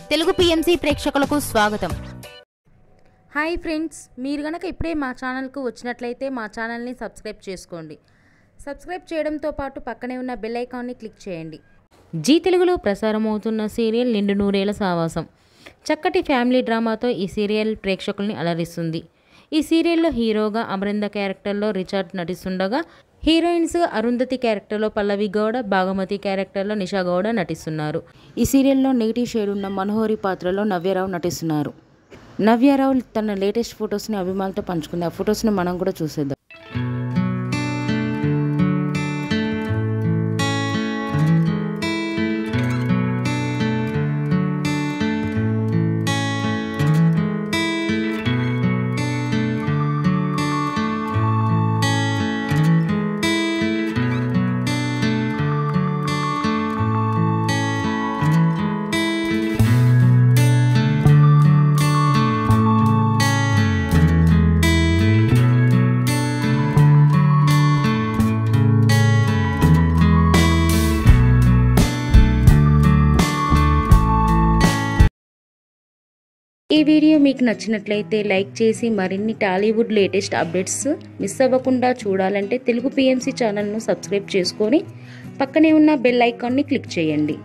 Telugu PMC ప్రేక్షకులకు స్వాగతం. Hi friends, మీరు గనక ఇప్పుడే మా ఛానల్కు వచ్చినట్లయితే మా ఛానల్ని సబ్స్క్రైబ్ చేసుకోండి. సబ్స్క్రైబ్ చేయడంతో పాటు పక్కనే ఉన్న బెల్ ఐకాన్ని క్లిక్ చేయండి. జీ తెలుగులో ప్రసారం అవుతున్న సీరియల్ నిండు నూరేళ్ల సావాసం. చక్కటి ఫ్యామిలీ డ్రామాతో ఈ సీరియల్ ప్రేక్షకుల్ని అలరిస్తుంది. ఈ సీరియల్లో హీరోగా అమరింద క్యారెక్టర్లో రిచర్డ్ నటిస్తుండగా, హీరోయిన్స్గా అరుంధతి క్యారెక్టర్లో పల్లవి గౌడ, భాగమతి క్యారెక్టర్లో నిషా గౌడ నటిస్తున్నారు. ఈ సీరియల్లో నెగిటివ్ షేడ్ ఉన్న మనోహరి పాత్రలో నవ్యరావు నటిస్తున్నారు. నవ్యరావు తన లేటెస్ట్ ఫొటోస్ని అభిమానులతో పంచుకుంది. ఆ ఫొటోస్ని మనం కూడా చూసేద్దాం. ఈ వీడియో మీకు నచ్చినట్లయితే లైక్ చేసి మరిన్ని టాలీవుడ్ లేటెస్ట్ అప్డేట్స్ మిస్ అవ్వకుండా చూడాలంటే తెలుగు పిఎంసి ఛానల్ను సబ్స్క్రైబ్ చేసుకొని పక్కనే ఉన్న బెల్ ఐకాన్ని క్లిక్ చేయండి.